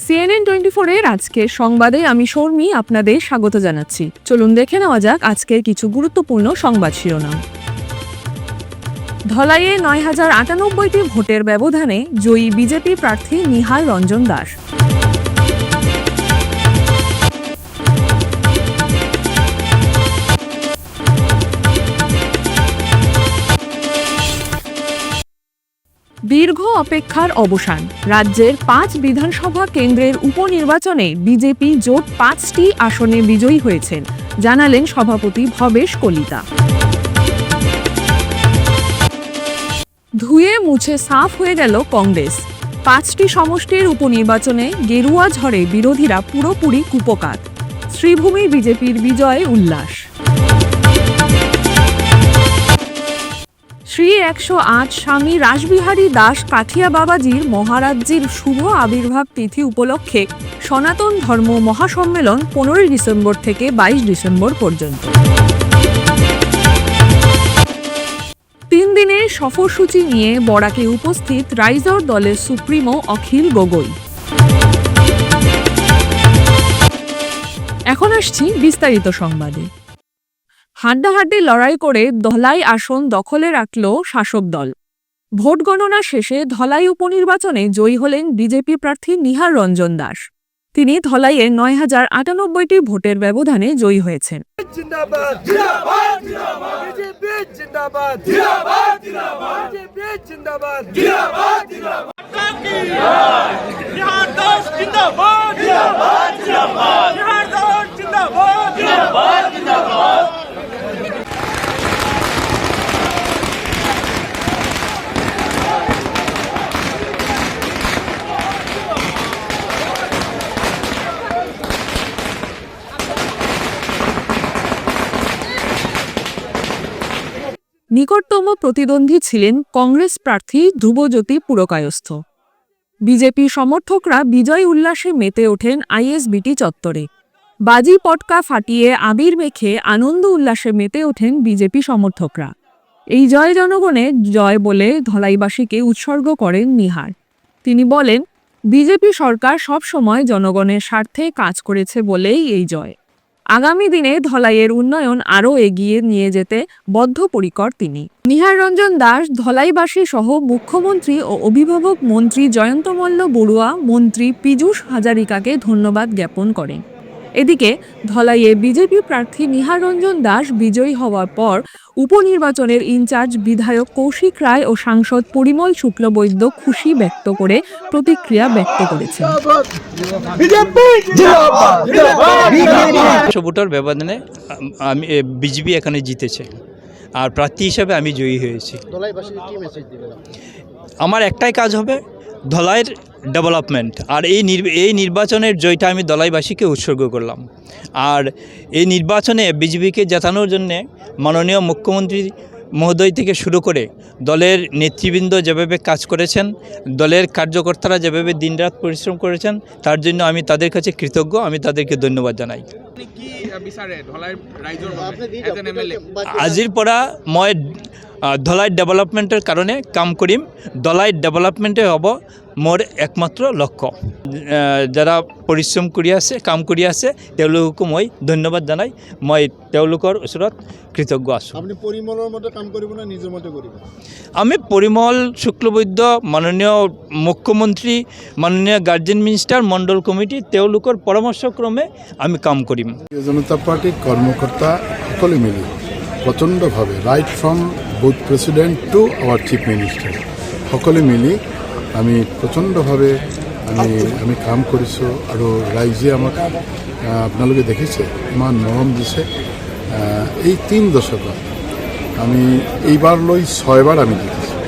CNN24 এর আজকের সংবাদে আমি শর্মি আপনাদের স্বাগত জানাচ্ছি। চলুন দেখে নেওয়া যাক আজকের কিছু গুরুত্বপূর্ণ সংবাদ শিরোনাম। ধলাইয়ে ৯,০৯৮টি ভোটের ব্যবধানে জয়ী বিজেপি প্রার্থী নিহার রঞ্জন দাস। দীর্ঘ অপেক্ষার অবসান। রাজ্যের ৫ বিধানসভা কেন্দ্রের উপনির্বাচনে বিজেপি জোট ৫টি আসনে বিজয়ী হয়েছেন, জানালেন সভাপতি ভবেশ কলিতা। ধুয়ে মুছে সাফ হয়ে গেল কংগ্রেস। ৫টি সমষ্টির উপনির্বাচনে গেরুয়া ঝড়ে বিরোধীরা পুরোপুরি কুপোকাত। শ্রীভূমি বিজেপির বিজয়ে উল্লাস। শ্রী ১০৮ স্বামী রাসবিহারী দাস কাঠিয়া বাবাজির মহারাজ্যের শুভ আবির্ভাব তিথি উপলক্ষে সনাতন ধর্ম মহাসম্মেলন ১৫ ডিসেম্বর থেকে ২২ ডিসেম্বর পর্যন্ত। ৩ দিনের সফরসূচি নিয়ে বরাকে উপস্থিত রাইজর দলের সুপ্রিমো অখিল গগৈ। এখন আসছি বিস্তারিত সংবাদে। হাড্ডাহাড্ডি লড়াই করে ধলাই আসন দখলে রাখল শাসক দল। ভোট গণনা শেষে ধলাই উপনির্বাচনে জয়ী হলেন বিজেপি প্রার্থী নিহার রঞ্জন দাস। তিনি ধলাইয়ে ৯,০৯৮টি ভোটের ব্যবধানে জয়ী হয়েছেন। নিকটতম প্রতিদ্বন্দ্বী ছিলেন কংগ্রেস প্রার্থী ধ্রুবজ্যোতি পুরকায়স্থ। বিজেপি সমর্থকরা বিজয় উল্লাসে মেতে ওঠেন আইএসবিটি চত্বরে। বাজি পটকা ফাটিয়ে আবির মেখে আনন্দ উল্লাসে মেতে ওঠেন বিজেপি সমর্থকরা। এই জয় জনগণের জয় বলে ধলাইবাসীকে উৎসর্গ করেন নিহার। তিনি বলেন, বিজেপি সরকার সবসময় জনগণের স্বার্থে কাজ করেছে বলেই এই জয়। আগামী দিনে ধলাইয়ের উন্নয়ন আরও এগিয়ে নিয়ে যেতে বদ্ধপরিকর তিনি। নিহার রঞ্জন দাস ধলাইবাসী সহ মুখ্যমন্ত্রী ও অভিভাবক মন্ত্রী জয়ন্ত মল্ল বড়ুয়া, মন্ত্রী পীযূষ হাজারিকাকে ধন্যবাদ জ্ঞাপন করেন। এদিকে ধলাইয়ে বিজেপি প্রার্থী নিহার রঞ্জন দাস বিজয়ী হওয়ার পর উপনির্বাচনের ইনচার্জ বিধায়ক কৌশিক রায় ও সাংসদ পরিমল শুক্লবৈদ্য খুশি ব্যক্ত করে প্রতিক্রিয়া ব্যক্ত করেছেন। ভোটের ব্যবধানে আমি বিজেপি এখানে জিতেছে আর প্রার্থী হিসাবে আমি জয়ী হয়েছি। আমার একটাই কাজ হবে ধলাইয়ের ডেভেলপমেন্ট, আর এই নির্বাচনের জয়টা আমি ধলাইবাসীকে উৎসর্গ করলাম। আর এই নির্বাচনে বিজেপিকে জেতানোর জন্যে মাননীয় মুখ্যমন্ত্রী মহোদয় থেকে শুরু করে দলের নেতৃবৃন্দ যেভাবে কাজ করেছেন, দলের কার্যকর্তারা যেভাবে দিনরাত পরিশ্রম করেছেন, তার জন্য আমি তাদের কাছে কৃতজ্ঞ। আমি তাদেরকে ধন্যবাদ জানাই। আজিৰ পৰা মই ধলাই ডেভেলপমেণ্টৰ কাৰণে কাম কৰিম। ধলাই ডেভেলপমেণ্টে হ'ব মোৰ একমাত্ৰ লক্ষ্য। যারা পৰিশ্ৰম কৰি আছে, কাম কৰি আছে, তেওঁলোককো মই ধন্যবাদ জনাই মই তেওঁলোকৰ ওচৰত কৃতজ্ঞ আছোঁ। আপুনি পৰিমলৰ মতে কাম কৰিব না নিজৰ মতে কৰিব? আমি পৰিমল শুক্লবৈদ্য, মাননীয় মুখ্যমন্ত্ৰী, মাননীয় গাৰ্জেন মিনিষ্টাৰ, মণ্ডল কমিটি, তেওঁলোকৰ পৰামৰ্শক্ৰমে আমি কাম কৰিম। জনতা পাৰ্টিৰ কৰ্মকৰ্তা সকলে মিলি প্ৰচণ্ডভাৱে right from booth president to our chief minister সকলে মিলি আমি প্ৰচণ্ডভাৱে আমি কাম কৰিছোঁ। আৰু ৰাইজে আমাক আপোনালোকে দেখিছে ইমান মৰম দিছে। এই 3 দশকত আমি এইবাৰলৈ 6বাৰ আমি জিকিছোঁ।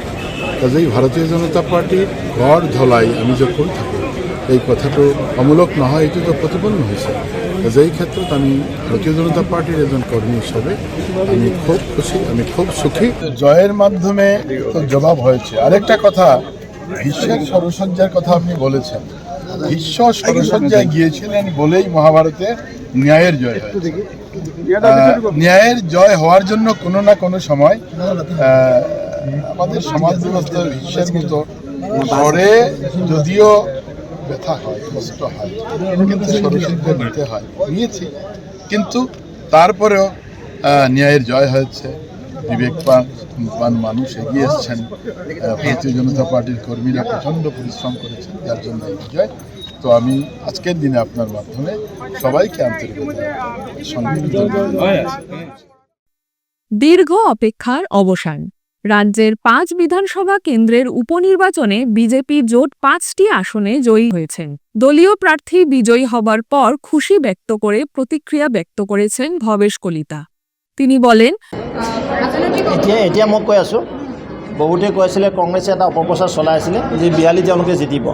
কাজেই ভাৰতীয় জনতা পাৰ্টিৰ গড় ধলাই আমি যে কৈ থাকোঁ, এই কথাটো অমূলক নহয়, এইটোতো প্ৰতিপন্ন হৈছে। এই ক্ষেত্ৰত আমি ভারতীয় জনতা পার্টির একজন কর্মী হিসাবে আমি খুব খুশি, আমি খুব সুখী। জয়ের মাধ্যমে তো জবাব হয়েছে। আরেকটা কথা, ভীষ্মের ষড়সজ্জার কথা আপনি বলেছেন। ভীষ্ম ষড়সজ্জায় গিয়েছিলেন বলেই মহাভারতে ন্যায়ের জয় হয়েছে। ন্যায়ের জয় হওয়ার জন্য কোনো না কোনো সময় আমাদের সমাজ ব্যবস্থা ভীষ্মের মতো স্বরে যদিও ব্যথা হয়, কষ্ট হয়, কিন্তু স্বরসিদ্ধ নিতে হয়, নিয়েছি। কিন্তু তারপরেও ন্যায়ের জয় হয়েছে, বিবেকবান মানুষ এগিয়ে এসছেন, ভারতীয় জনতা পার্টির কর্মীরা প্রচণ্ড পরিশ্রম করেছেন, যার জন্য এই বিজয়। তো আমি আজকের দিনে আপনার মাধ্যমে সবাইকে আন্তরিকতা সংযুক্ত দীর্ঘ অপেক্ষার অবসান। রাজ্যের 5 বিধানসভা কেন্দ্রের উপনির্বাচনে বিজেপি জোট 5টি আসনে জয়ী হয়েছেন। দলীয় প্রার্থী বিজয়ী হবার পর খুশি ব্যক্ত করে প্ৰতিক্ৰিয়া ব্যক্ত করেছেন ভৱেশ কলিতা। তিনি বলেন, এতিয়া মই কৈ আছোঁ, বহুতে কৈ আছিলে কংগ্ৰেছে এটা অপপ্ৰচাৰ চলাই আছিলে যে বিহালী তেওঁলোকে জিতিব,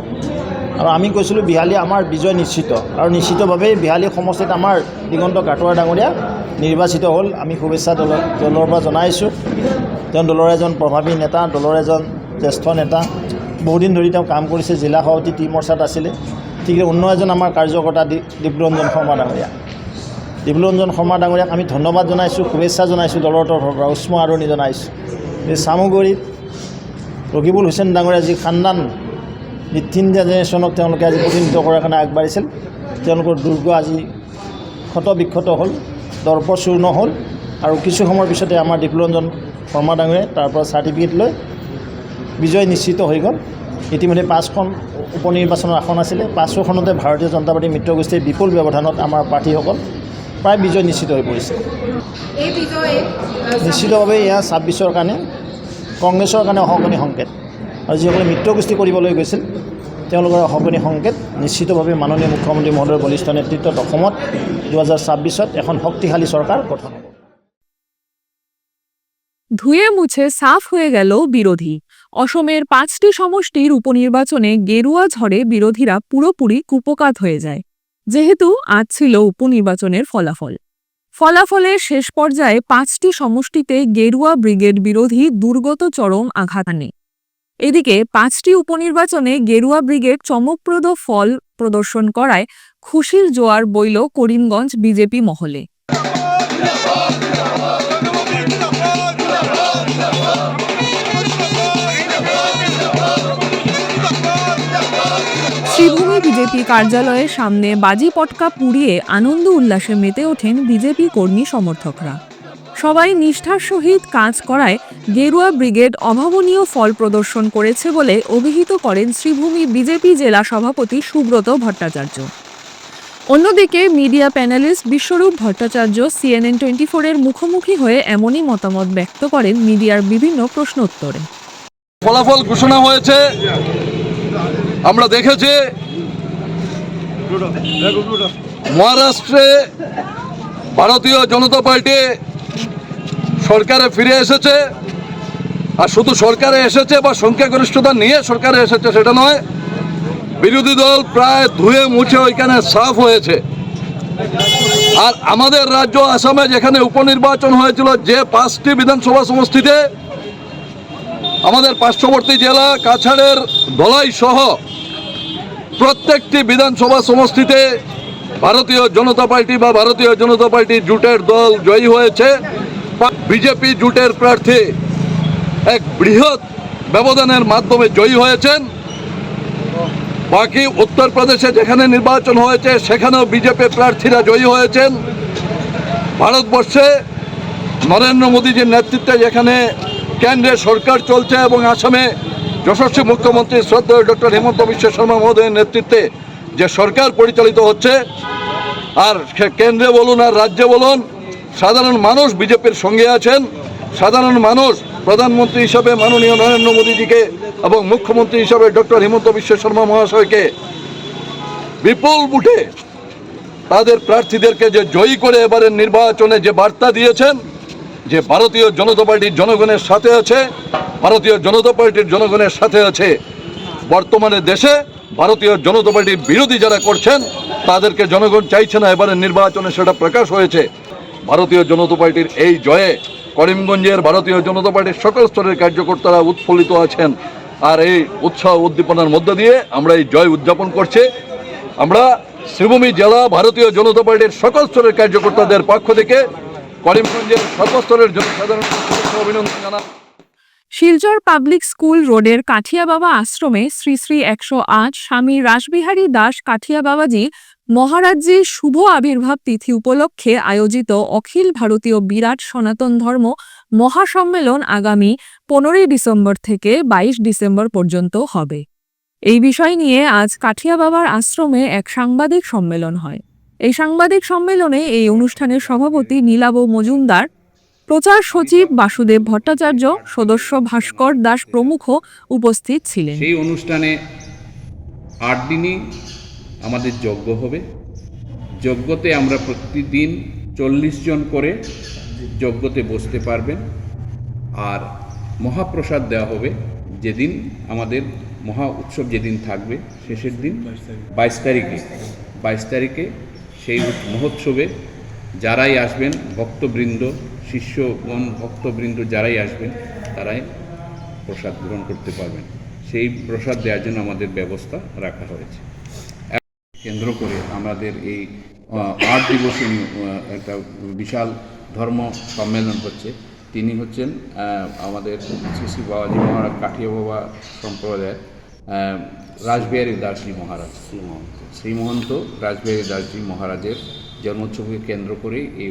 আৰু আমি কৈছিলোঁ বিহালী আমাৰ বিজয় নিশ্চিত, আৰু নিশ্চিতভাৱেই বিহালী সমষ্টিত আমাৰ দিগন্ত কাটোৱাৰ ডাঙৰীয়া নিৰ্বাচিত হ'ল। আমি শুভেচ্ছা দলৰ পৰা জনাইছোঁ। তেওঁ দলৰ এজন প্ৰভাৱী নেতা, দলৰ এজন জ্যেষ্ঠ নেতা, বহুদিন ধৰি তেওঁ কাম কৰিছে, জিলা সভাপতি টি মৰ্চাত আছিলে। ঠিক অন্য এজন আমাৰ কাৰ্যকৰ্তা দিব্যৰঞ্জন শৰ্মা ডাঙৰীয়া, দিব্যৰঞ্জন শৰ্মা ডাঙৰীয়াক আমি ধন্যবাদ জনাইছোঁ, শুভেচ্ছা জনাইছোঁ, দলৰ তৰফৰ পৰা উষ্ম আদৰণি জনাইছোঁ। এই চামুগুৰিত ৰকিবুল হুছেইন ডাঙৰীয়া যি খানদান মৃত্যুঞ্জয় জেনেৰেশ্যনক তেওঁলোকে আজি প্ৰতিনিধিত্ব কৰাৰ কাৰণে আগবাঢ়িছিল, তেওঁলোকৰ দুৰ্গ আজি ক্ষত বিক্ষত হ'ল, দৰ্পচূৰ্ণ হ'ল, আৰু কিছু সময়ৰ পিছতে আমাৰ দিব্যৰঞ্জন শৰ্মা ডাঙৰীয়াই তাৰ পৰা চাৰ্টিফিকেট লৈ বিজয় নিশ্চিত হৈ গ'ল। ইতিমধ্যে 5খন উপনিৰ্বাচনৰ আসন আছিলে, 5খনতে ভাৰতীয় জনতা পাৰ্টীৰ মিত্ৰগোষ্ঠীৰ বিপুল ব্যৱধানত আমাৰ প্ৰাৰ্থীসকল প্ৰায় বিজয় নিশ্চিত হৈ পৰিছে। নিশ্চিতভাৱে এয়া 26ৰ কাৰণে কংগ্ৰেছৰ কাৰণে অহকনি সংকেত, আৰু যিসকলে মিত্ৰগোষ্ঠী কৰিবলৈ গৈছিল তেওঁলোকৰ অহকনি সংকেত। নিশ্চিতভাৱে মাননীয় মুখ্যমন্ত্ৰী মহোদয়ৰ বলিষ্ঠ নেতৃত্বত অসমত 2026ত এখন শক্তিশালী চৰকাৰ গঠন হ'ব। ধুয়ে মুছে সাফ হয়ে গেল বিরোধী। অসমের 5টি সমষ্টির উপনির্বাচনে গেরুয়া ঝড়ে বিরোধীরা পুরোপুরি কুপোকাত হয়ে যায়, যেহেতু আজ ছিল উপনির্বাচনের ফলাফলের শেষ পর্যায়ে 5টি সমষ্টিতে গেরুয়া ব্রিগেড বিরোধী দুর্গত চরম আঘাত আনে। এদিকে 5টি উপনির্বাচনে গেরুয়া ব্রিগেড চমকপ্রদ ফল প্রদর্শন করায় খুশির জোয়ার বইল করিমগঞ্জ বিজেপি মহলে। শ্রীভূমি বিজেপি কার্যালয়ের সামনে বাজি পটকা পুড়িয়ে আনন্দ উল্লাসে মেতে ওঠেন বিজেপি কর্মী সমর্থকরা। সবাই নিষ্ঠার সহিত কাজ করায় গেরুয়া ব্রিগেড অভাবনীয় ফল প্রদর্শন করেছে বলে অভিহিত করেন শ্রীভূমি বিজেপি জেলা সভাপতি সুব্রত ভট্টাচার্য। অন্যদিকে মিডিয়া প্যানেলিস্ট বিশ্বরূপ ভট্টাচার্য CNN 24-এর মুখোমুখি হয়ে এমনই মতামত ব্যক্ত করেন মিডিয়ার বিভিন্ন প্রশ্ন উত্তরে। ফলাফল ঘোষণা হয়েছে, আমরা দেখেছি মহারাষ্ট্রে ভারতীয় জনতা পার্টি সরকারে ফিরে এসেছে, আর শুধু সরকারে এসেছে বা সংখ্যাগরিষ্ঠতা নিয়ে সরকারে এসেছে সেটা নয়, বিরোধী দল প্রায় ধুয়ে মুছে ওইখানে সাফ হয়েছে। আর আমাদের রাজ্য আসামে যেখানে উপনির্বাচন হয়েছিল, যে 5টি বিধানসভা সমষ্টিতে, আমাদের পার্শ্ববর্তী জেলা কাছাড়ের ধলাই সহ প্রত্যেকটি বিধানসভা সমষ্টিতে ভারতীয় জনতা পার্টি বা ভারতীয় জনতা পার্টি জোটের দল জয়ী হয়েছে। বিজেপি জোটের প্রার্থী এক বৃহৎ ব্যবধানের মাধ্যমে জয়ী হয়েছেন। বাকি উত্তরপ্রদেশে যেখানে নির্বাচন হয়েছে সেখানেও বিজেপি প্রার্থীরা জয়ী হয়েছেন। ভারতবর্ষে নরেন্দ্র মোদীজির নেতৃত্বে যেখানে কেন্দ্রে সরকার চলছে এবং আসামে যশস্বী মুখ্যমন্ত্রী শ্রদ্ধেয় ডক্টর হিমন্ত বিশ্ব শর্মা মহোদয়ের নেতৃত্বে যে সরকার পরিচালিত হচ্ছে, আর কেন্দ্রে বলুন আর রাজ্যে বলুন, সাধারণ মানুষ বিজেপির সঙ্গে আছেন। সাধারণ মানুষ প্রধানমন্ত্রী হিসাবে মাননীয় নরেন্দ্র মোদীজিকে এবং মুখ্যমন্ত্রী হিসাবে ডক্টর হিমন্ত বিশ্ব শর্মা মহাশয়কে বিপুল ভোটে তাদের প্রার্থীদেরকে যে জয়ী করে এবারের নির্বাচনে যে বার্তা দিয়েছেন যে ভারতীয় জনতা পার্টির জনগণের সাথে আছে, ভারতীয় জনতা পার্টির জনগণের সাথে আছে। বর্তমানে দেশে ভারতীয় জনতা পার্টির বিরোধী যারা করছেন তাদেরকে জনগণ চাইছে না, এবারের নির্বাচনে সেটা প্রকাশ হয়েছে। ভারতীয় জনতা পার্টির এই জয়ে করিমগঞ্জের ভারতীয় জনতা পার্টির সকল স্তরের কার্যকর্তারা উৎফুল্লিত আছেন, আর এই উৎসাহ উদ্দীপনার মধ্য দিয়ে আমরা এই জয় উদযাপন করছি। আমরা শ্রীভূমি জেলা ভারতীয় জনতা পার্টির সকল স্তরের কার্যকর্তাদের পক্ষ থেকে করিমগঞ্জের সর্বস্তরের জনসাধারণকে অভিনন্দন জানাই। শিলচর পাবলিক স্কুল রোডের কাঠিয়া বাবা আশ্রমে শ্রী শ্রী 108 স্বামী রাসবিহারী দাস কাঠিয়া বাবাজি মহারাজ্যের শুভ আবির্ভাব তিথি উপলক্ষে আয়োজিত অখিল ভারতীয় বিরাট সনাতন ধর্ম মহাসম্মেলন আগামী 15 ডিসেম্বর থেকে 22 ডিসেম্বর পর্যন্ত হবে। এই বিষয় নিয়ে আজ কাঠিয়া বাবার আশ্রমে এক সাংবাদিক সম্মেলন হয়। এই সাংবাদিক সম্মেলনে এই অনুষ্ঠানের সভাপতি নীলাভ মজুমদার, প্রচার সচিব বাসুদেব ভট্টাচার্য, সদস্য ভাস্কর দাস প্রমুখ উপস্থিত ছিলেন। সেই অনুষ্ঠানে 8 দিনই আমাদের যজ্ঞ হবে। যজ্ঞতে আমরা প্রতিদিন 40 জন করে যজ্ঞতে বসতে পারবেন। আর মহাপ্রসাদ দেওয়া হবে যেদিন আমাদের মহা উৎসব যেদিন থাকবে শেষের দিন 22 তারিখে সেই মহোৎসবে যারাই আসবেন ভক্তবৃন্দ, শিষ্যগণ ভক্তবৃন্দ যারাই আসবেন তারাই প্রসাদ গ্রহণ করতে পারবেন। সেই প্রসাদ দেওয়ার জন্য আমাদের ব্যবস্থা রাখা হয়েছে। কেন্দ্র করে আমাদের এই 8 দিবসীয় একটা বিশাল ধর্ম সম্মেলন হচ্ছে। তিনি হচ্ছেন আমাদের শ্রী শ্রী বাবাজি মহারাজ কাঠিয়া বাবা সম্প্রদায়ের রাসবিহারী দাসজি মহারাজ, শ্রীমহন্ত রাসবিহারী দাসজি মহারাজের জন্মোৎসবকে কেন্দ্র করে এই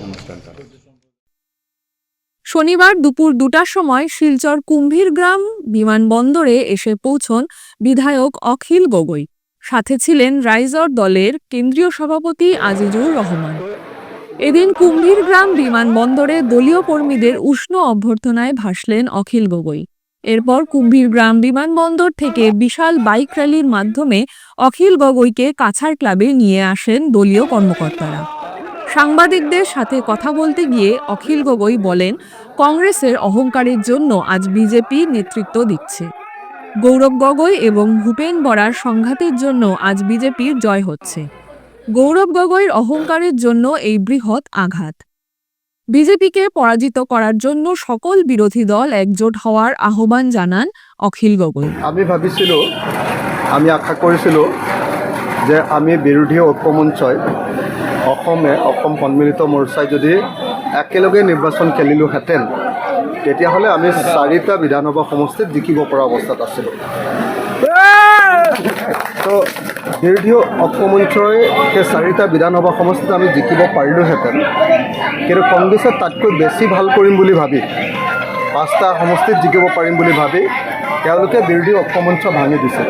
অনুষ্ঠানটা। শনিবার দুপুর 2টার সময় শিলচর কুম্ভীরগ্রাম বিমানবন্দরে এসে পৌঁছন বিধায়ক অখিল গগৈ। সাথে ছিলেন রাইজর দলের কেন্দ্রীয় সভাপতি আজিজুর রহমান। এদিন কুম্ভীরগ্রাম বিমানবন্দরে দলীয় কর্মীদের উষ্ণ অভ্যর্থনায় ভাসলেন অখিল গগৈ। এরপর কুম্ভীরগ্রাম বিমানবন্দর থেকে বিশাল বাইক র্যালির মাধ্যমে অখিল গগৈকে কাছাড় ক্লাবে নিয়ে আসেন দলীয় কর্মকর্তারা। সাংবাদিকদের সাথে কথা বলতে গিয়ে অখিল গগৈ বলেন, কংগ্রেসের অহংকারের জন্য আজ বিজেপি নেতৃত্ব দিচ্ছে। গৌরব গগৈ এবং ভূপেন বরার সংঘাতের জন্য আজ বিজেপির জয় হচ্ছে। গৌরব গগৈর অহংকারের জন্য এই বৃহৎ আঘাত। বিজেপিকে পরাজিত করার জন্য সকল বিরোধী দল একজোট হওয়ার আহ্বান জানান অখিল গগৈ। আমি ভাবিছিলোঁ, আমি আশা কৰিছিলোঁ যে আমি বিৰোধী ঐক্যমঞ্চই অসম সন্মিলিত মৰ্চাই যদি একেলগে নিৰ্বাচন খেলিলোহেঁতেন তেতিয়াহ'লে আমি 4টা বিধানসভা সমষ্টিত জিকিব পৰা অৱস্থাত আছিলোঁ। তো বিৰোধী ঐক্যমঞ্চই সেই 4টা বিধানসভা সমষ্টিত আমি জিকিব পাৰিলোহেঁতেন, কিন্তু কংগ্ৰেছে তাতকৈ বেছি ভাল কৰিম বুলি ভাবি 5টা সমষ্টিত জিকিব পাৰিম বুলি ভাবি তেওঁলোকে বিৰোধী ঐক্যমঞ্চ ভাঙি দিছে।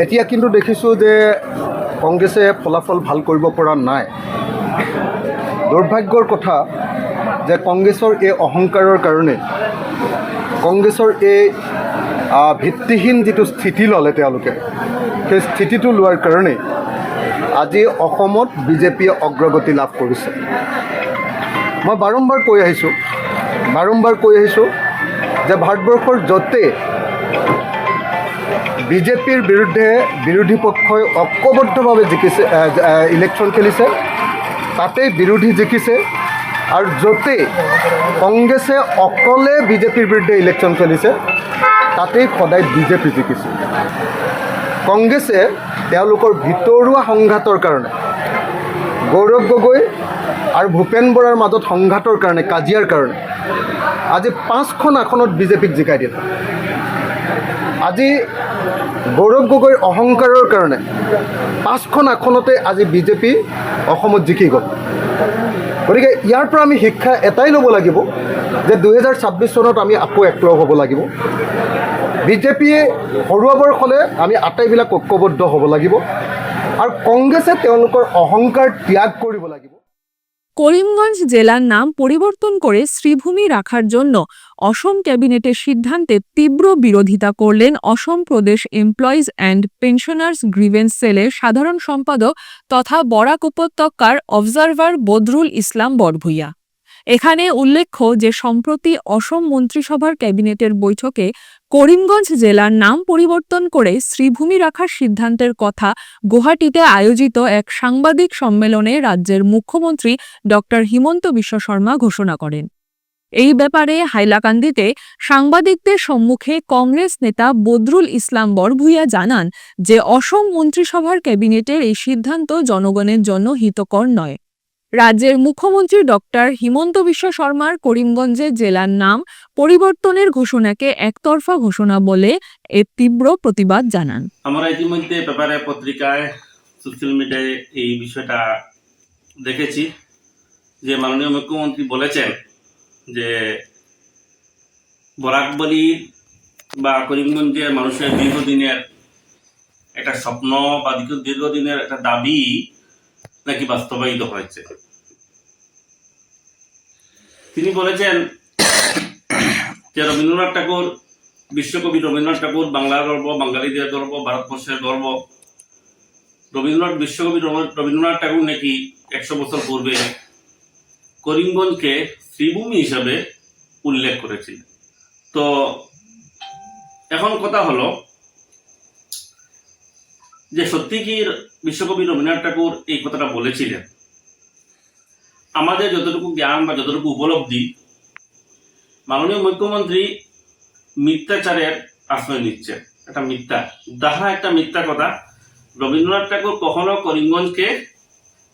এতিয়া কিন্তু দেখিছোঁ যে কংগ্ৰেছে ফলাফল ভাল কৰিব পৰা নাই। দুৰ্ভাগ্যৰ কথা যে কংগ্ৰেছৰ এই অহংকাৰৰ কাৰণে, কংগ্ৰেছৰ এই ভিত্তিহীন যিটো স্থিতি ল'লে তেওঁলোকে, সেই স্থিতিটো লোৱাৰ কাৰণে আজি অসমত বিজেপিয়ে অগ্ৰগতি লাভ কৰিছে। মই বাৰম্বাৰ কৈ আহিছোঁ যে ভাৰতবৰ্ষৰ য'তে বিজেপিৰ বিৰুদ্ধে বিৰোধী পক্ষই ঐক্যবদ্ধভাৱে জিকিছে, ইলেকশ্যন খেলিছে, তাতেই বিৰোধী জিকিছে। আৰু য'তে কংগ্ৰেছে অকলে বিজেপিৰ বিৰুদ্ধে ইলেকশ্যন খেলিছে তাতেই সদায় বিজেপি জিকিছে। কংগ্ৰেছে তেওঁলোকৰ ভিতৰুৱা সংঘাতৰ কাৰণে, গৌৰৱ গগৈ আৰু ভূপেন বৰাৰ মাজত সংঘাতৰ কাৰণে, কাজিয়াৰ কাৰণে আজি 5খন আসনত বিজেপিক জিকাই দিলে। আজি গৌৰৱ গগৈৰ অহংকাৰৰ কাৰণে 5খন আসনতে আজি বিজেপি অসমত জিকি গ'ল। গতিকে ইয়াৰ পৰা আমি শিক্ষা এটাই ল'ব লাগিব যে 2026 চনত আমি আকৌ একলগ হ'ব লাগিব। বিজেপিয়ে হৰুৱাবৰ হ'লে আমি আটাইবিলাক ঐক্যবদ্ধ হ'ব লাগিব আৰু কংগ্ৰেছে তেওঁলোকৰ অহংকাৰ ত্যাগ কৰিব লাগিব। করিমগঞ্জ জেলার নাম পরিবর্তন করে শ্রীভূমি রাখার জন্য অসম ক্যাবিনেটের সিদ্ধান্তের তীব্র বিরোধিতা করলেন অসম প্রদেশ এমপ্লয়িজ অ্যান্ড পেনশনার্স গ্রিভেন্স সেলের সাধারণ সম্পাদক তথা বরাক উপত্যকার অবজারভার বদরুল ইসলাম বড়ভূইয়া। এখানে উল্লেখ্য যে সম্প্রতি অসম মন্ত্রিসভার ক্যাবিনেটের বৈঠকে করিমগঞ্জ জেলার নাম পরিবর্তন করে শ্রীভূমি রাখার সিদ্ধান্তের কথা গুয়াহাটিতে আয়োজিত এক সাংবাদিক সম্মেলনে রাজ্যের মুখ্যমন্ত্রী ডক্টর হিমন্ত বিশ্ব শর্মা ঘোষণা করেন। এই ব্যাপারে হাইলাকান্দিতে সাংবাদিকদের সম্মুখে কংগ্রেস নেতা বদরুল ইসলাম বড়ভূইয়া জানান যে অসম মন্ত্রিসভার ক্যাবিনেটের এই সিদ্ধান্ত জনগণের জন্য হিতকর নয়। রাজ্যের মুখ্যমন্ত্রী ডক্টর হিমন্ত বিশ্ব শর্মার করিমগঞ্জের জেলার নাম পরিবর্তনের ঘোষণাকে একতরফা ঘোষণা বলে এর তীব্র প্রতিবাদ জানান। আমরা ইতিমধ্যে পেপারে, পত্রিকায়, সোশ্যাল মিডিয়ায় এই বিষয়টা দেখেছি যে মাননীয় মুখ্যমন্ত্রী বলেছেন যে বরাকবলী বা করিমগঞ্জের মানুষের দীর্ঘদিনের একটা স্বপ্ন বা দীর্ঘদিনের একটা দাবি নাকি বাস্তবায়িত হয়েছে। তিনি বলেছেন যে রবীন্দ্রনাথ ঠাকুর, বিশ্বকবি রবীন্দ্রনাথ ঠাকুর বাংলার গর্ব, বাঙালিদের গর্ব, ভারতবর্ষের গর্ব। বিশ্বকবি রবীন্দ্রনাথ ঠাকুর নাকি 100 বছর পূর্বে করিমগঞ্জকে শ্রীভূমি হিসাবে উল্লেখ করেছিলেন। তো এখন কথা হলো যে সত্যি কি বিশ্বকবি রবীন্দ্রনাথ ঠাকুর এই কথাটা বলেছিলেন? আমাদের যতটুকু জ্ঞান বা যতটুকু উপলব্ধি, মাননীয় মুখ্যমন্ত্রী মিথ্যাচারের আশ্রয় নিচ্ছে। একটা মিথ্যা, দাহা একটা মিথ্যা কথা। রবীন্দ্রনাথ ঠাকুর কখনো করিমগঞ্জকে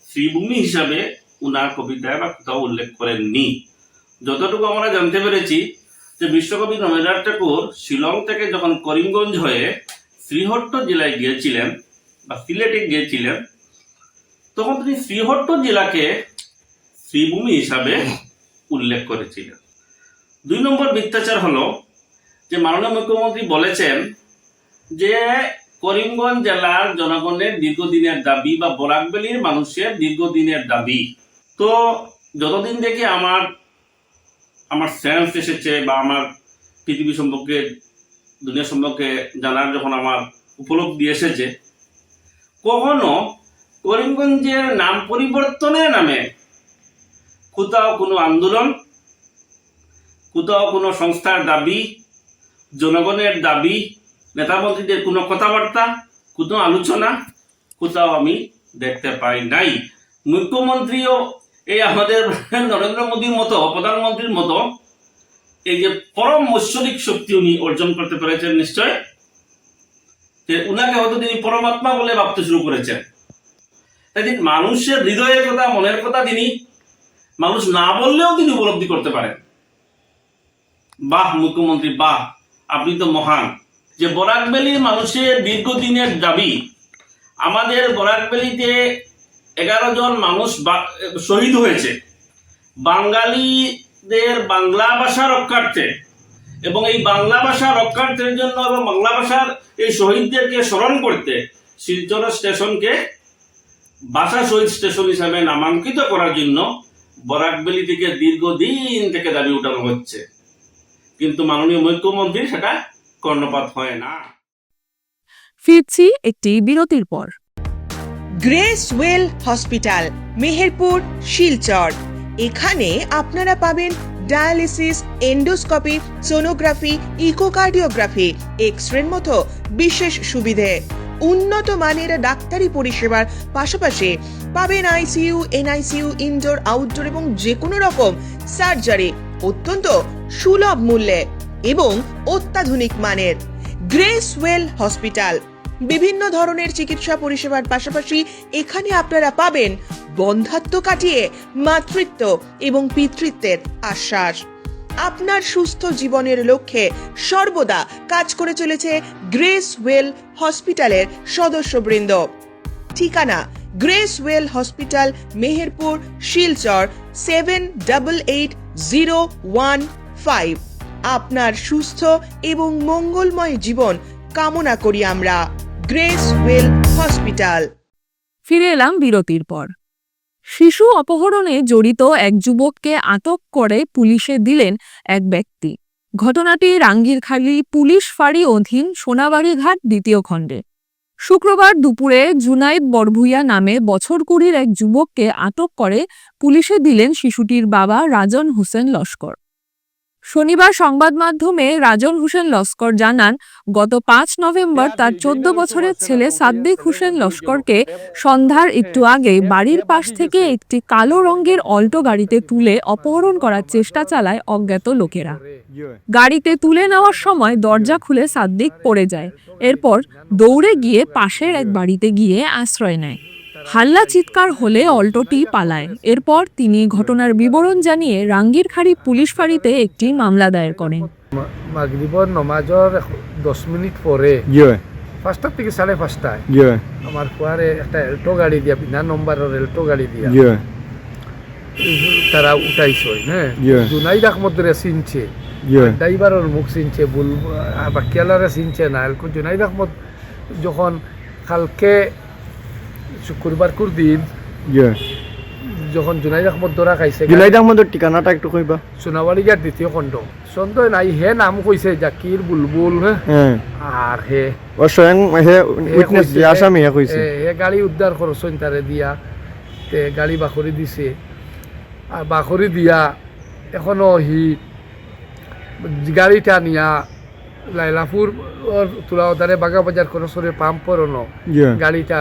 শ্রীভূমি হিসাবে উনার কবিতায় বা কোথাও উল্লেখ করেননি। যতটুকু আমরা জানতে পেরেছি যে বিশ্বকবি রবীন্দ্রনাথ ঠাকুর শিলং থেকে যখন করিমগঞ্জ হয়ে শ্রীহট্ট জেলায় গিয়েছিলেন বা সিলেটে গিয়েছিলেন, তখন তিনি শ্রীহট্ট জেলাকে শ্রীভূমি হিসাবে উল্লেখ করেছিলেন। 2 নম্বর মিথ্যাচার হলো যে মাননীয় মুখ্যমন্ত্রী বলেছেন যে করিমগঞ্জ জেলার জনগণের দীর্ঘদিনের দাবি বা বরাকভ্যালির মানুষের দীর্ঘদিনের দাবি। তো যতদিন থেকে আমার সেন্স এসেছে বা আমার পৃথিবী সম্পর্কে, দুনিয়া সম্পর্কে জানার যখন আমার উপলব্ধি এসেছে, কখনো করিমগঞ্জের নাম পরিবর্তনের নামে কোথাও কোনো আন্দোলন, কোথাও কোনো সংস্থার দাবি, জনগণের দাবি, নেতা মন্ত্রীদের কোনো কথাবার্তা, কোনো আলোচনা কোথাও আমি দেখতে পাই নাই। মুখ্যমন্ত্রীও এই আমাদের নরেন্দ্র মোদীর মতো, প্রধানমন্ত্রীর মতো এই যে পরম ঐশ্বরিক শক্তি উনি অর্জন করতে পেরেছেন, নিশ্চয় যে উনাকে হয়তো তিনি পরমাত্মা বলে ভাবতে শুরু করেছেন। তাই মানুষের হৃদয়ের কথা, মনের কথা তিনি মানুষ না বললেও তিনি উপলব্ধি করতে পারেন। বাহ মুখ্যমন্ত্রী, বাহ, আপনি তো মহান। যে বরাকভ্যালির মানুষের দীর্ঘদিনের দাবি, আমাদের বরাকভ্যালিতে 11 জন মানুষ শহীদ হয়েছে বাঙালিদের বাংলা ভাষা রক্ষার্থে, এবং এই বাংলা ভাষা রক্ষার্থের জন্য এবং বাংলা ভাষার এই শহীদদেরকে স্মরণ করতে শিলচর স্টেশনকে ভাষা শহীদ স্টেশন হিসাবে নামাঙ্কিত করার জন্য বরাকভ্যালি থেকে দীর্ঘদিন থেকে দাবি উঠানো হচ্ছে, কিন্তু মাননীয় মুখ্যমন্ত্রী সেটা কর্ণপাত হয় না। ফিরছি একটি বিরতির পর। Grace well hospital, Meherpur, Silchar. এখানে আপনারা পাবেন ডায়ালিসিস, এন্ডোস্কোপি, সোনোগ্রাফি, ইকোকার্ডিওগ্রাফি, এক্স-রের মতো বিশেষ সুবিধে, উন্নত মানের ডাক্তারি পরিষেবার পাশাপাশি পাবেন আইসিইউ, এনআইসিইউ, ইনডোর, আউটডোর এবং যে কোনো রকম সার্জারি অত্যন্ত সুলভ মূল্যে এবং অত্যাধুনিক মানের। গ্রেস ওয়েল হসপিটাল বিভিন্ন ধরনের চিকিৎসা পরিষেবার পাশাপাশি এখানে আপনারা পাবেন বন্ধ্যাত্ব কাটিয়ে মাতৃত্ব এবং পিতৃত্বের আশ্বাস। আপনার সুস্থ জীবনের লক্ষ্যে সর্বদা কাজ করে চলেছে গ্রেস ওয়েল হসপিটালের সদস্যবৃন্দ। ঠিকানা grace well hospital, Meherpur, Silchar 788015। আপনার সুস্থ এবং মঙ্গলময় জীবন কামনা করি আমরা। Grace well hospital. ফিরে এলাম বিরতির পর। শিশু অপহরণে জড়িত এক যুবককে আটক করে পুলিশে দিলেন এক ব্যক্তি। ঘটনাটি রাঙ্গিরখালী পুলিশ ফাঁড়ি অধীন সোনাবাড়িঘাট 2 খণ্ডে। শুক্রবার দুপুরে জুনাইদ বরভুইয়া নামে বছর 20 এক যুবককে আটক করে পুলিশে দিলেন শিশুটির বাবা রাজন হোসেন লস্কর। শনিবার সংবাদ মাধ্যমে রাজন হোসেন লস্কর জানান, গত 5 নভেম্বর তার 14 বছরের ছেলে সাদ্দিক হোসেন লস্করকে সন্ধ্যার একটু আগে বাড়ির পাশ থেকে একটি কালো রঙের অল্টো গাড়িতে তুলে অপহরণ করার চেষ্টা চালায় অজ্ঞাত লোকেরা। গাড়িতে তুলে নেওয়ার সময় দরজা খুলে সাদ্দিক পড়ে যায়। এরপর দৌড়ে গিয়ে পাশের এক বাড়িতে গিয়ে আশ্রয় নেয়। হাল্লা চিৎকার হলে অল্টোটি পালায়। এরপর তিনি ঘটনার বিবরণ জানিয়ে রাঙ্গিরখাড়ি পুলিশ ফাঁড়িতে একটি মামলা দায়ের করেন। মাগরিবর নমাজর 10 মিনিট পরে 5টা থেকে 5:30টায় আমার কুয়ারে একটা এল্টো গাড়ি দিয়া, বিনা নম্বরের এল্টো গাড়ি দিয়া তারা উঠাইছে। হ্যাঁ, জুনাইদ আহমদরে চিনছে, ড্রাইভারের মুখ চিনছে, বাকিয়ালারে চিনছে না। জুনাইদ আহমদ যখন কালকে শুক্রবার দিন যখন জুনাইদ আহমদ ধরা খাইছে, জুনাইদ আহমদের ঠিকানাটা একটু কইবা। সোনাবাড়িঘাট 2য় খণ্ড। সন্দেহ নাই হে নাম কইছে জাকির বুলবুল। হ্যাঁ, আর হে ও স্বয়ং হে উইটনেস যে আসামি হে কইছে হে গাড়ি উদ্ধার করছেন তারে দিয়া, তে গাড়ি বাখরি দিছে। আর বাখরি দিয়া এখনো হি গাড়িটা নিয়া লাইলাপুর তুলাওদারে বাগাবাজার করসরে পাম্পর গাড়িটা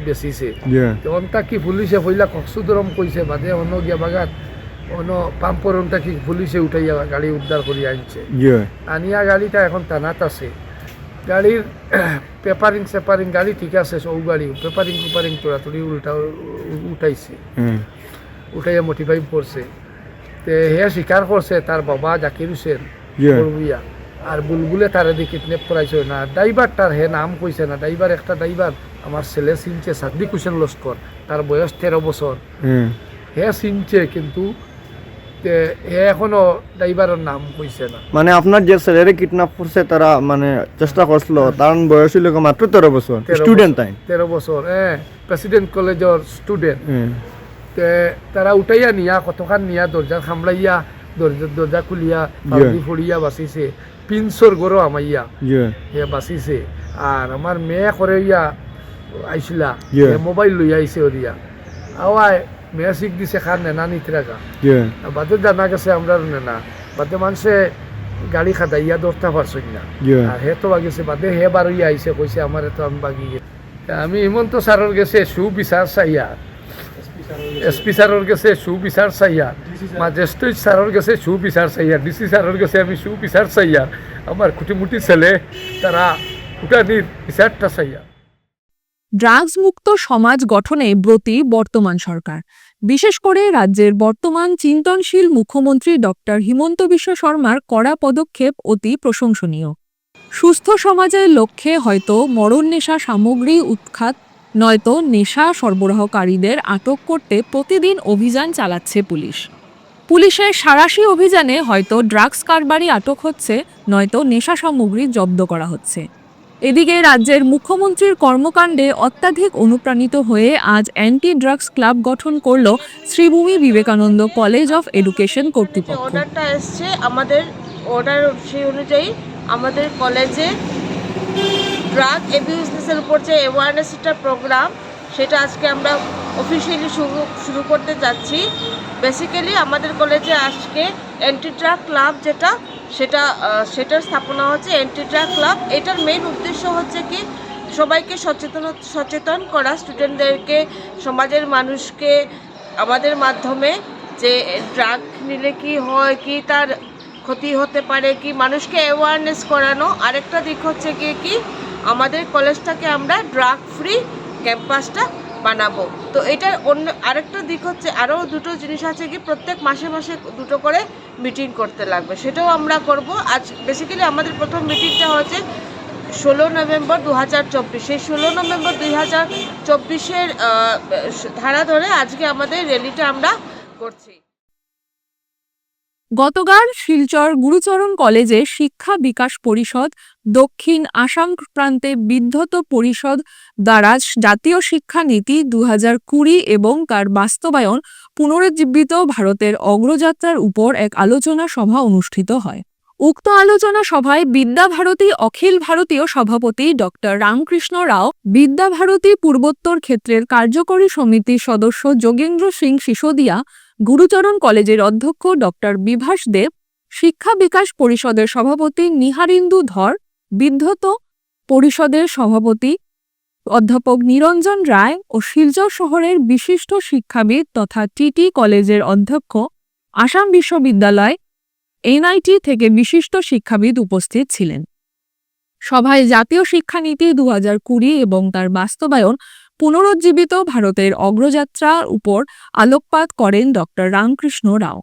বেচিছে। তখন তাকি পুলিশে পইলা কক্সুদরম কইছে, বাদে অন্য গিয়া বাগাত অন্য পাম্পর তাকি পুলিশে উঠাইয়া গাড়ি উদ্ধার করিয়া আনছে। আনিয়া গাড়িটা এখন থানাত আছে। গাড়ির পেপারিং গাড়ি ঠিক আছে, সব গাড়ি পেপারিং তোরাতুরি উঠাইছে, উঠাইয়া মোটিফাই করছে। তে হে স্বীকার করছে তার বাবা জাকির হোসেন বড়ভূঁইয়া, আর বুলবুলে তারে দিয়ে কিডন্যাপ করাইছে না। ড্রাইভারটার হে নাম কইছে না। ড্রাইভার একটা ড্রাইভার আমার ছেলে চিনছে, সাদ্দিক হোসেন লস্কর, তার বয়স 13 বছর। হে চিনছে, কিন্তু হে এখনো ড্রাইভারের নাম কইছে না। মানে আপনার যে ছেলেরে কিডন্যাপ করছে তারা মানে চেষ্টা করছিল, তার বয়স হইল মাত্র 13 বছর, স্টুডেন্ট তাই 13 বছর। হ্যাঁ, প্রেসিডেন্ট কলেজের স্টুডেন্ট। তে তারা উঠাইয়া নিয়া কতখান নিয়া দরজা খামলাইয়া দরজা খুলিয়া পাউডি ফড়িয়া বাঁচিছে। পিনসর গরো আমাইয়া হে বাঁচিছে। আর আমার মেয়ে করে ইয়া আইসিলা, মোবাইল লইয়া আইসে ওরিয়া আওয়ায় মেয়ে শিখ দিছে খান নেনা নিতরাগা। বাদে জানা গেছে আমরা নেনা, বাদে মানুষে গাড়ি খাদাইয়া দৌড়তে পারছই না। আর হে তো বাগিছে, বাদে হে বারইয়া আইসে কইছে আমার তো আমি বাগি গেছে। আমি হিমন্ত স্যারের গেছে সুবিচার চাইয়া, এসপি স্যারের গেছে সুবিচার চাইয়া, ম্যাজিস্ট্রেট স্যারের গেছে সুবিচার চাইয়া, ডিসি স্যারের গেছে আমি সুবিচার চাইয়া। আমার খুঁটিমুটি ছেলে তারা উঠানির বিচারটা চাইয়া। ড্রাগস মুক্ত সমাজ গঠনে ব্রতী বর্তমান সরকার। বিশেষ করে রাজ্যের বর্তমান চিন্তনশীল মুখ্যমন্ত্রী ডক্টর হিমন্ত বিশ্ব শর্মার কড়া পদক্ষেপ অতি প্রশংসনীয়। সুস্থ সমাজের লক্ষ্যে হয়তো মরণ নেশা সামগ্রী উৎখাত, নয়তো নেশা সরবরাহকারীদের আটক করতে প্রতিদিন অভিযান চালাচ্ছে পুলিশ। পুলিশের সাঁড়াশি অভিযানে হয়তো ড্রাগস কারবারি আটক হচ্ছে, নয়তো নেশা সামগ্রী জব্দ করা হচ্ছে। এদিকে রাজ্যের মুখ্যমন্ত্রীর কর্মকাণ্ডে অত্যাধিক অনুপ্রাণিত হয়ে আজ অ্যান্টি ড্রাগস ক্লাব গঠন করল Sribhumi Vivekananda college of education কর্তৃপক্ষ। অর্ডারটা এসছে, আমাদের অর্ডার সেই অনুযায়ী আমাদের কলেজে ড্রাগ অ্যাবিউজনেসের উপর যে অ্যাওয়ারনেসটা প্রোগ্রাম, সেটা আজকে আমরা অফিসিয়ালি শুরু করতে যাচ্ছি। বেসিক্যালি আমাদের কলেজে আজকে অ্যান্টি ড্রাগ ক্লাব সেটার স্থাপনা হচ্ছে অ্যান্টি ড্রাগ ক্লাব। এটার মেইন উদ্দেশ্য হচ্ছে কি সবাইকে সচেতন করা, স্টুডেন্টদেরকে, সমাজের মানুষকে আমাদের মাধ্যমে যে ড্রাগ নিলে কি হয়, কি তার ক্ষতি হতে পারে, কি মানুষকে অ্যাওয়ারনেস করানো। আরেকটা দিক হচ্ছে কি আমাদের কলেজটাকে আমরা ড্রাগ ফ্রি ক্যাম্পাসটা বানাবো। তো এটার অন্য আরেকটা দিক হচ্ছে, আরও দুটো জিনিস আছে কি প্রত্যেক মাসে দুটো করে মিটিং করতে লাগবে, সেটাও আমরা করব। আজ বেসিক্যালি আমাদের প্রথম মিটিংটা হচ্ছে 16 নভেম্বর 2024। সেই 16 নভেম্বর 2024-এর ধারা ধরে আজকে আমাদের র্যালিটা আমরা করছি। গতকাল শিলচর গুরুচরণ কলেজে শিক্ষা বিকাশ পরিষদ, দক্ষিণ আসাম প্রান্তে বিদ্ধত পরিষদ দ্বারা জাতীয় শিক্ষানীতি 2020 এবং তার বাস্তবায়ন পুনরুজ্জীবিত ভারতের অগ্রযাত্রার উপর এক আলোচনা সভা অনুষ্ঠিত হয়। উক্ত আলোচনা সভায় বিদ্যাভারতী অখিল ভারতীয় সভাপতি ডক্টর রামকৃষ্ণ রাও, বিদ্যাভারতী পূর্বোত্তর ক্ষেত্রের কার্যকরী সমিতির সদস্য যোগেন্দ্র সিং সিসোদিয়া, গুরুচরণ কলেজের অধ্যক্ষ ডক্টর বিভাস দেব, শিক্ষা বিকাশ পরিষদের সভাপতি নিহারিন্দু ধর, বিদ্ধত পরিষদের সভাপতি অধ্যাপক নিরঞ্জন রায় ও শিলচর শহরের বিশিষ্ট শিক্ষাবিদ তথা টিটি কলেজের অধ্যক্ষ, আসাম বিশ্ববিদ্যালয়, এনআইটি থেকে বিশিষ্ট শিক্ষাবিদ উপস্থিত ছিলেন। সভায় জাতীয় শিক্ষানীতি 2020 এবং তার বাস্তবায়ন পুনরুজ্জীবিত ভারতের অগ্রযাত্রার উপর আলোকপাত করেন ডক্টর রামকৃষ্ণ রাও।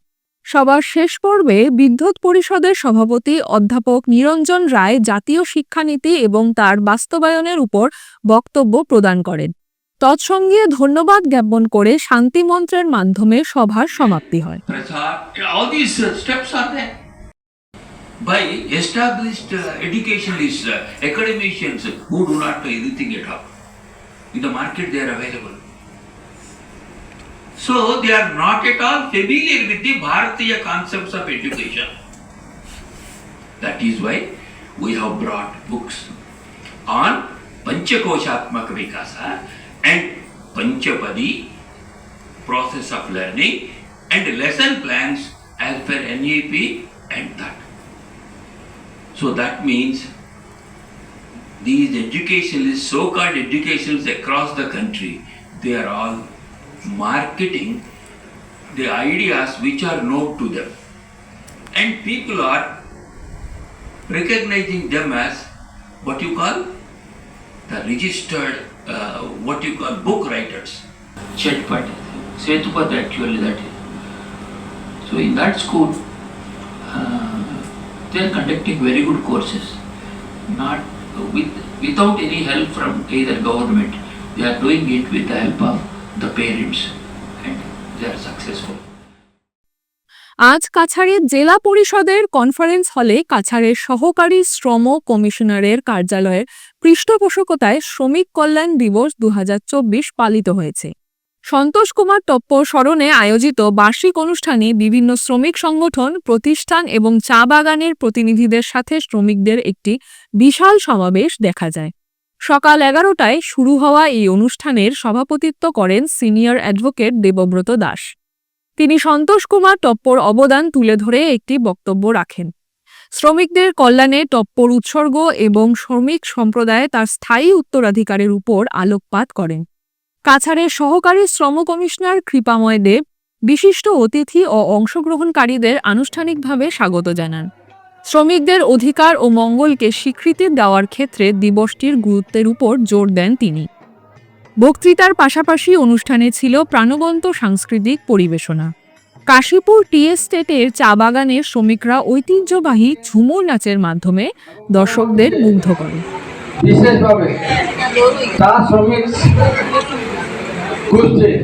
সবার শেষ পর্বে বিদ্যুৎ পরিষদের সভাপতি অধ্যাপক নিরঞ্জন রায় জাতীয় শিক্ষানীতি এবং তার বাস্তবায়নের উপর বক্তব্য প্রদান করেন। তৎসঙ্গে ধন্যবাদ জ্ঞাপন করে শান্তি মন্ত্রের মাধ্যমে সভার সমাপ্তি হয়। All these steps are there by established educationalists, academicians who do not know anything at all. In the market they are available. So they are not at all familiar with the Bharatiya concepts of education. That is why we have brought books on Panchakoshatmaka Vikasa and Panchapadi, process of learning, and lesson plans as per NEP and that. So that means these educationalists, so-called educationalists across the country, they are all marketing the ideas which are known to them. And people are recognizing them as what you call the registered, what you call book writers. Chetpad, Setupad actually that is. So in that school, they are conducting very good courses, not without any help from either government. They are doing it with the help of the parents and they are successful. আজ কাছাড়ের জেলা পরিষদের conference হলে কাছাড়ের সহকারী শ্রম কমিশনারের কার্যালয়ের পৃষ্ঠপোষকতায় শ্রমিক কল্যাণ দিবস 2024 পালিত হয়েছে। সন্তোষ কুমার টপ্পর স্মরণে আয়োজিত বার্ষিক অনুষ্ঠানে বিভিন্ন শ্রমিক সংগঠন, প্রতিষ্ঠান এবং চা বাগানের প্রতিনিধিদের সাথে শ্রমিকদের একটি বিশাল সমাবেশ দেখা যায়। সকাল 11টায় শুরু হওয়া এই অনুষ্ঠানের সভাপতিত্ব করেন সিনিয়র অ্যাডভোকেট দেবব্রত দাস। তিনি সন্তোষ কুমার টপ্পর অবদান তুলে ধরে একটি বক্তব্য রাখেন। শ্রমিকদের কল্যাণে টপ্পর উৎসর্গ এবং শ্রমিক সম্প্রদায় তার স্থায়ী উত্তরাধিকারের উপর আলোকপাত করেন। কাছাড়ের সহকারী শ্রম কমিশনার কৃপাময় দেব বিশিষ্ট অতিথি ও অংশগ্রহণকারীদের আনুষ্ঠানিকভাবে স্বাগত জানান। শ্রমিকদের অধিকার ও মঙ্গলকে স্বীকৃতি দেওয়ার ক্ষেত্রে দিবসটির গুরুত্বের উপর জোর দেন তিনি। বক্তৃতার পাশাপাশি অনুষ্ঠানে ছিল প্রাণবন্ত সাংস্কৃতিক পরিবেশনা। কাশীপুর টি এস্টেটের চা বাগানের শ্রমিকরা ঐতিহ্যবাহী ঝুমুর নাচের মাধ্যমে দর্শকদের মুগ্ধ করে। বিশেষভাবে চা শ্রমিক গোষ্ঠীর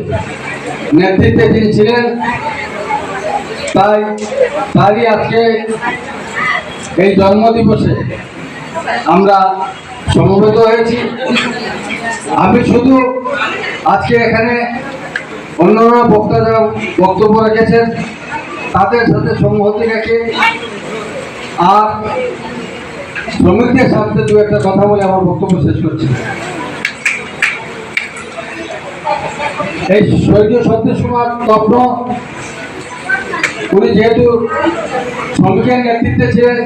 নেতৃত্বে তিনি ছিলেন, তাই তারই আজকে এই জন্মদিবসে আমরা সমবেত হয়েছি। আমি শুধু আজকে এখানে অন্যান্য বক্তারা বক্তব্য রেখেছেন তাদের সাথে সংহতি রেখে আর শ্রমিকদের সাথে দু একটা কথা বলে আমার বক্তব্য শেষ করছি। এই স্বর্গীয় সন্তোষ কুমার টপ্পর উনি যেহেতু শ্রমিকের নেতৃত্বে ছিলেন,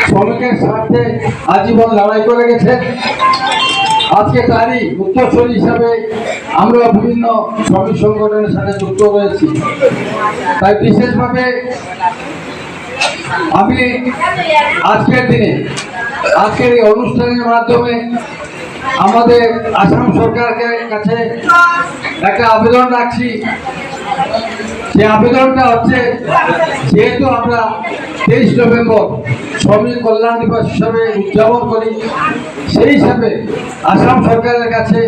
শ্রমিকের স্বার্থে আজীবন লড়াই করে গেছেন। আজকে তারই উত্তরসূরি হিসাবে আমরা বিভিন্ন শ্রমিক সংগঠনের সাথে যুক্ত রয়েছি। তাই বিশেষভাবে আমি আজকের দিনে আজকের এই অনুষ্ঠানের মাধ্যমে আমাদের আসাম সরকারের কাছে একটা আবেদন রাখছি। সেই আবেদনটা হচ্ছে, যেহেতু আমরা 23 নভেম্বর শ্রমিক কল্যাণ দিবস হিসাবে উদযাপন করি, সেই হিসাবে আসাম সরকারের কাছে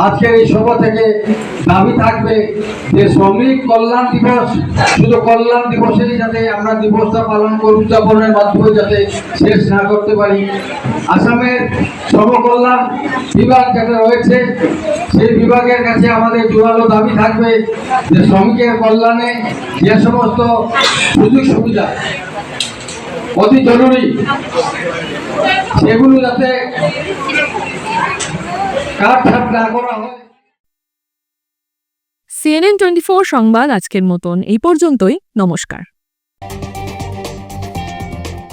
আজকের এই সভা থেকে দাবি থাকবে যে শ্রমিক কল্যাণ দিবস শুধু কল্যাণ দিবসেই যাতে আমরা দিবসটা পালন করি, উদযাপনের মাধ্যমে যাতে শেষ না করতে পারি। আসামের শ্রম কল্যাণ বিভাগ যেটা রয়েছে সেই বিভাগের কাছে আমাদের জোরালো দাবি থাকবে যে শ্রমিকের কল্যাণে যে সমস্ত সুযোগ সুবিধা অতি জরুরি সেগুলো যাতে কাটছাঁট না করা হয়। CNN 24 সংবাদ আজকের মতন এই পর্যন্তই। নমস্কার।